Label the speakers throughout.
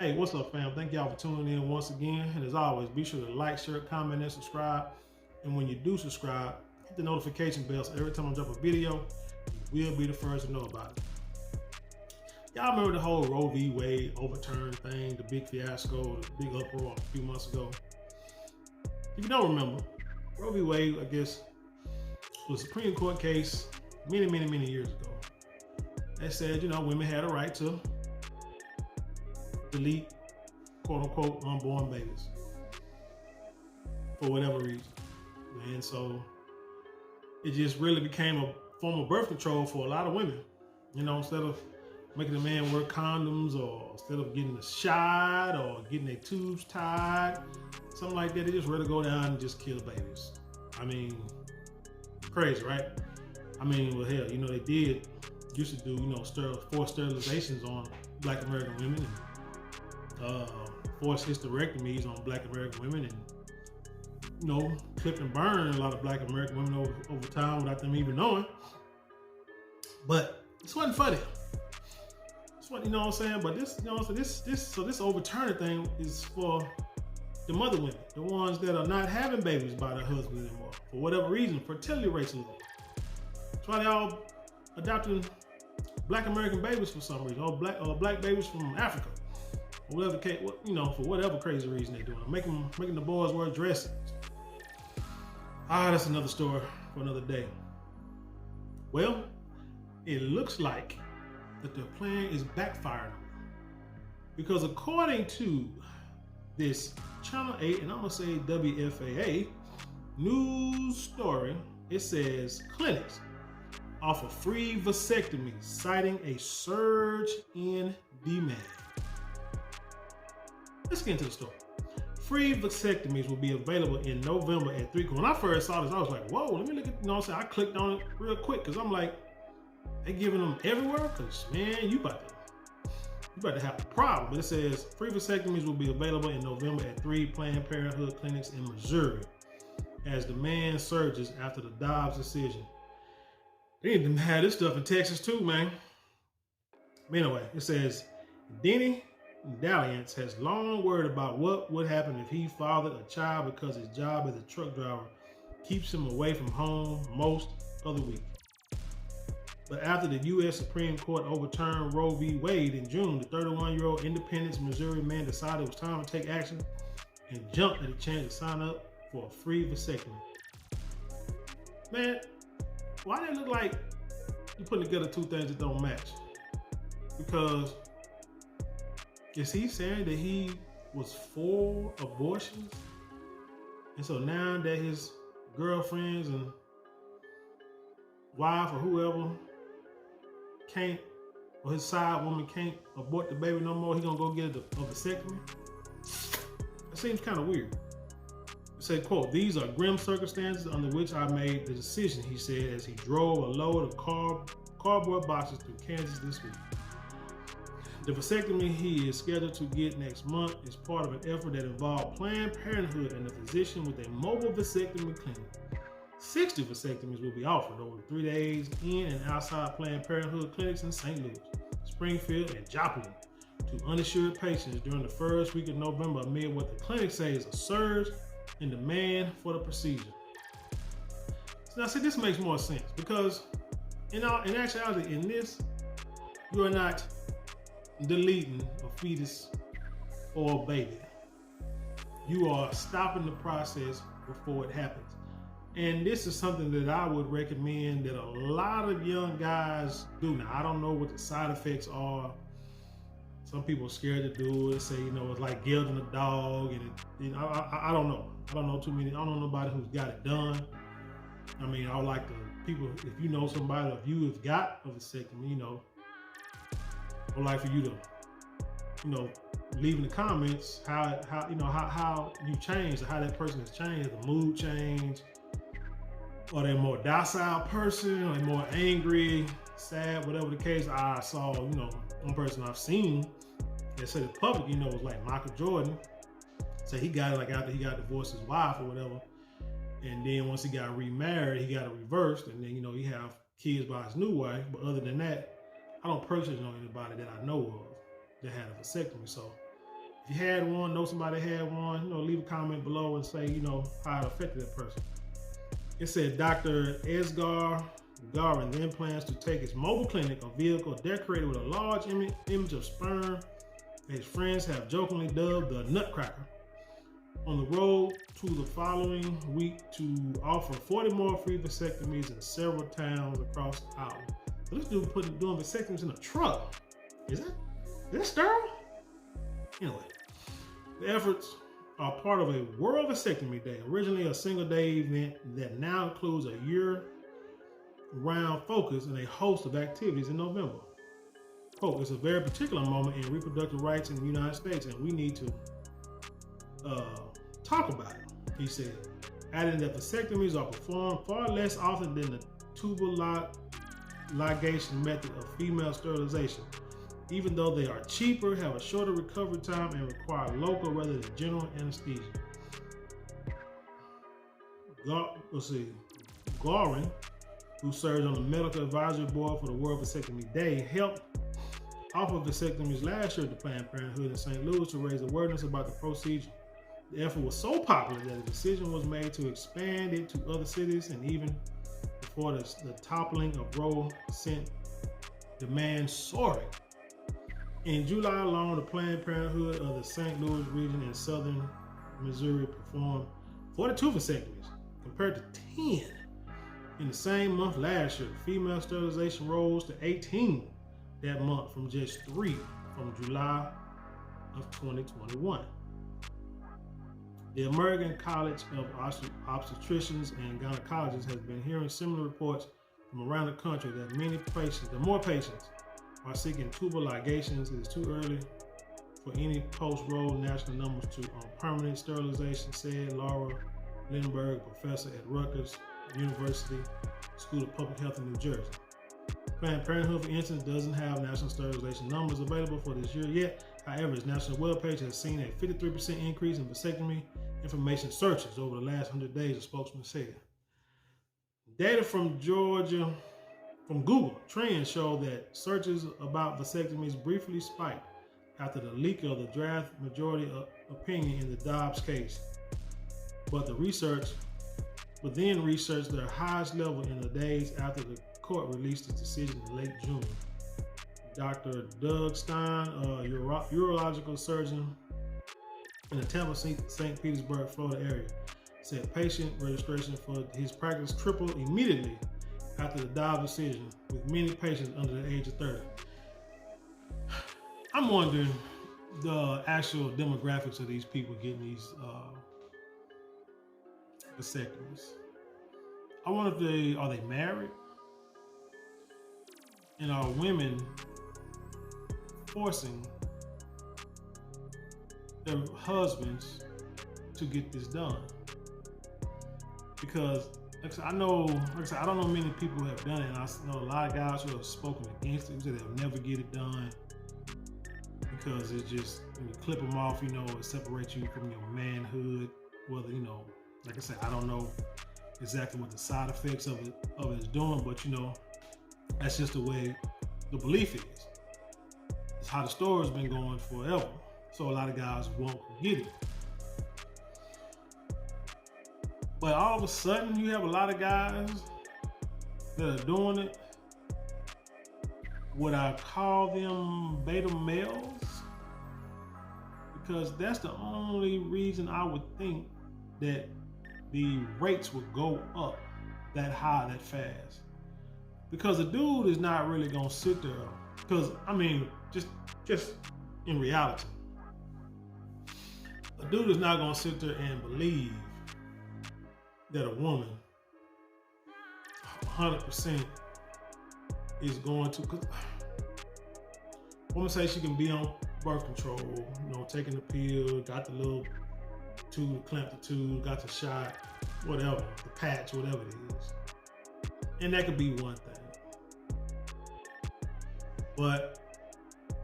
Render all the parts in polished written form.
Speaker 1: Hey, what's up, fam? Thank y'all for tuning in once again. And as always, be sure to like, share, comment, and subscribe. And when you do subscribe, hit the notification bell so every time I drop a video, you will be the first to know about it. Y'all remember the whole Roe v. Wade overturn thing, the big fiasco, the big uproar a few months ago? If you don't remember, Roe v. Wade, I guess, was a Supreme Court case many years ago. They said, women had a right to delete, quote unquote, unborn babies for whatever reason. And so it just really became a form of birth control for a lot of women. Instead of making a man wear condoms, or instead of getting a shot or getting their tubes tied, something like that, they just rather go down and just kill babies. I mean, crazy, right? I mean, well, hell, they used to do, forced sterilizations on Black American women, and forced hysterectomies on Black American women, and clip and burn a lot of Black American women over time without them even knowing. But this wasn't funny. What I'm saying? But this, this overturning thing is for the mother women, the ones that are not having babies by their husbands anymore for whatever reason, fertility rates are low. That's why they all adopting Black American babies for some reason, or black babies from Africa, or whatever case, for whatever crazy reason they're doing, making the boys wear dresses. That's another story for another day. Well, it looks like that their plan is backfiring, because according to this Channel 8, and I'm gonna say WFAA news story, it says clinics offer free vasectomies, citing a surge in demand. Let's get into the story. Free vasectomies will be available in November at 3. When I first saw this, I was like, whoa, let me look at, I clicked on it real quick, because I'm like, they giving them everywhere? Because, man, you about to have a problem. But it says free vasectomies will be available in November at 3 Planned Parenthood clinics in Missouri as demand surges after the Dobbs decision. They need to have this stuff in Texas too, man. Anyway, it says Denny Dalliance has long worried about what would happen if he fathered a child, because his job as a truck driver keeps him away from home most of the week. But after the U.S. Supreme Court overturned Roe v. Wade in June, the 31-year-old Independence, Missouri man decided it was time to take action and jumped at the chance to sign up for a free vasectomy. Man, why does it look like you're putting together two things that don't match? Because is he saying that he was for abortions? And so now that his girlfriends and wife or whoever can't, or his side woman can't abort the baby no more, he gonna go get a vasectomy? That seems kind of weird. It said, quote, "These are grim circumstances under which I made the decision," he said as he drove a load of cardboard boxes through Kansas this week. The vasectomy he is scheduled to get next month is part of an effort that involved Planned Parenthood and a physician with a mobile vasectomy clinic. 60 vasectomies will be offered over 3 days in and outside Planned Parenthood clinics in St. Louis, Springfield, and Joplin to uninsured patients during the first week of November, amid what the clinic says is a surge in demand for the procedure. So now, see, this makes more sense, because in actuality, in this, you are not deleting a fetus or a baby. You are stopping the process before it happens. And this is something that I would recommend that a lot of young guys do. Now, I don't know what the side effects are. Some people are scared to do it, say, it's like gelding a dog, and I don't know. I don't know too many. I don't know nobody who's got it done. I mean, I would like people, if you know somebody, if you have got a vasectomy, I would like for you to, leave in the comments how you changed, or how that person has changed, the mood change. Are they a more docile person? Are they more angry, sad, whatever the case? I saw, one person I've seen that said it public, was like Michael Jordan. So he got it like after he got divorced his wife or whatever. And then once he got remarried, he got it reversed. And then, he have kids by his new wife. But other than that, I don't personally know anybody that I know of that had a vasectomy. So If you had one, know somebody had one, leave a comment below and say, how it affected that person. It said Dr. Esgar Garin then plans to take his mobile clinic, a vehicle decorated with a large image of sperm that his friends have jokingly dubbed the Nutcracker, on the road to the following week to offer 40 more free vasectomies in several towns across Ireland. So this dude doing vasectomies in a truck. Is that sterile? Anyway, the efforts are part of a World Vasectomy Day, originally a single-day event that now includes a year-round focus and a host of activities in November. Quote, it's a very particular moment in reproductive rights in the United States, and we need to talk about it, he said, adding that vasectomies are performed far less often than the tubal ligation method of female sterilization, even though they are cheaper, have a shorter recovery time, and require local rather than general anesthesia. Garin, who serves on the medical advisory board for the World Vasectomy Day, helped offer vasectomies last year at the Planned Parenthood in St. Louis to raise awareness about the procedure. The effort was so popular that a decision was made to expand it to other cities, and even before the toppling of Roe sent demand soaring. In July alone, the Planned Parenthood of the St. Louis region in southern Missouri performed 42 vasectomies, compared to 10 in the same month last year. Female sterilization rose to 18 that month from just 3 from July of 2021. The American College of Obstetricians and Gynecologists has been hearing similar reports from around the country that more patients are seeking tubal ligations. It is too early for any post-Roe national numbers to on permanent sterilization, said Laura Lindbergh, professor at Rutgers University School of Public Health in New Jersey. Planned Parenthood, for instance, doesn't have national sterilization numbers available for this year yet. However, its national webpage has seen a 53% increase in vasectomy information searches over the last 100 days, a spokesman said. Data from Google Trends show that searches about vasectomies briefly spiked after the leak of the draft majority opinion in the Dobbs case, but then researched their highest level in the days after the court released its decision in late June. Dr. Doug Stein, a urological surgeon in the Tampa, St. Petersburg, Florida area, said patient registration for his practice tripled immediately after the Dobbs decision, with many patients under the age of 30. I'm wondering the actual demographics of these people getting these vasectomies. I wonder if are they married? And are women forcing their husbands to get this done? Because I don't know many people who have done it, and I know a lot of guys who have spoken against it, who said they'll never get it done because it's just, when you clip them off, it separates you from your manhood. Whether, like I said, I don't know exactly what the side effects of it is doing, but that's just the way the belief is. It's how the story's been going forever. So a lot of guys won't get it. But all of a sudden, you have a lot of guys that are doing it. Would I call them beta males? Because that's the only reason I would think that the rates would go up that high, that fast. Because a dude is not really gonna sit there. Because just in reality, a dude is not gonna sit there and believe that a woman 100% is going to. Cause woman say she can be on birth control, taking the pill, got the little tube, clamp the tube, got the shot, whatever, the patch, whatever it is. And that could be one thing. But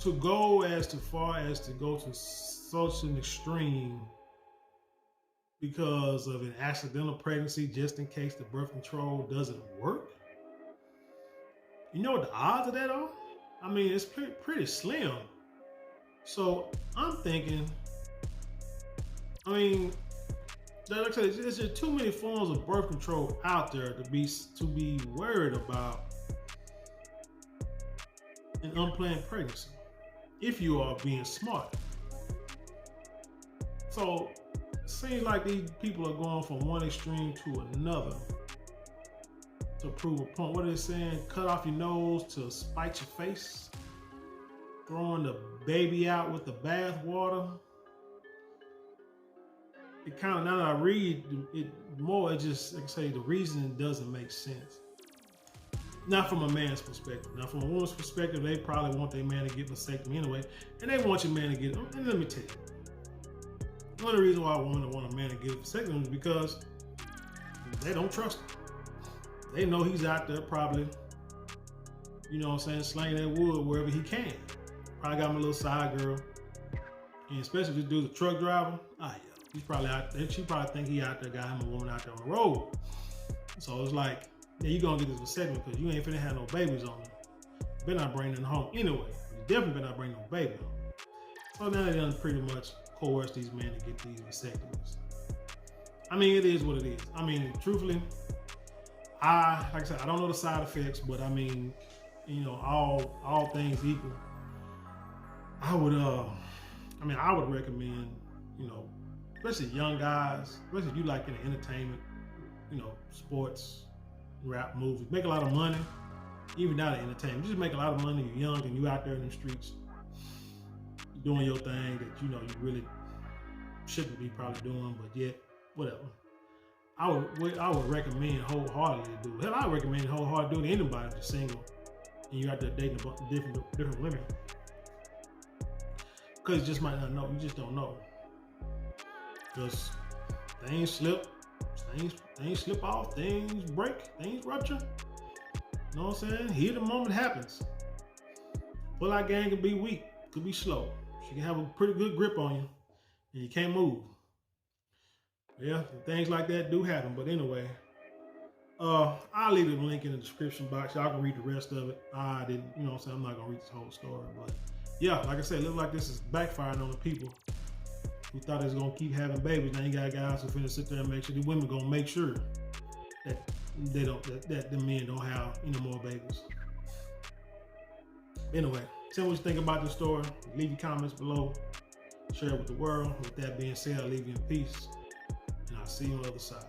Speaker 1: to go as far as to go to such an extreme because of an accidental pregnancy, just in case the birth control doesn't work, you know what the odds of that are? It's pretty slim. So I'm thinking I mean, like I said, there's just too many forms of birth control out there to be worried about an unplanned pregnancy if you are being smart. So it seems like these people are going from one extreme to another to prove a point. What are they saying? Cut off your nose to spite your face. Throwing the baby out with the bath water. It kind of, now that I read it more, it just, like I say, the reasoning doesn't make sense. Not from a man's perspective. Now, from a woman's perspective, they probably want their man to get vasectomy anyway, and they want your man to get it. And let me tell you, one of the reasons why a woman want a man to get a vasectomy is because they don't trust him. They know he's out there probably, you know what I'm saying, slaying that wood wherever he can. Probably got him a little side girl. And especially if this dude's a truck driver, yeah, he's probably out there. She probably think he out there, got him a woman out there on the road. So it's like, yeah, you gonna get this vasectomy because you ain't finna have no babies on you. Better not bring them home anyway. You definitely better not bring no baby home. So now they done pretty much coerce these men to get these vasectomies. I mean, it is what it is. I mean, truthfully, like I said, I don't know the side effects, but I mean, you know, all things equal, I would recommend, you know, especially young guys, especially if you like in entertainment, you know, sports, rap, movies, make a lot of money, even out of entertainment, just make a lot of money, you're young and you out there in the streets doing your thing that, you know, you really shouldn't be probably doing, but yet, whatever. I would recommend wholeheartedly to do it. Hell, I recommend wholeheartedly to do it to anybody that's single and you out there dating a bunch of different women. Because you just might not know. You just don't know. Because things slip. Things slip off. Things break. Things rupture. You know what I'm saying? Here the moment happens. Pull-out gang can be weak. Could be slow. She can have a pretty good grip on you. And you can't move. Yeah, things like that do happen. But anyway, I'll leave the link in the description box. Y'all can read the rest of it. I didn't, you know what I'm saying? I'm not going to read this whole story. But yeah, like I said, it looks like this is backfiring on the people who thought they was going to keep having babies. Now you got guys who finna sit there and make sure the women going to make sure that they don't, that the men don't have any more babies. Anyway, tell me what you think about this story. Leave your comments below. Share it with the world. With that being said, I'll leave you in peace. And I'll see you on the other side.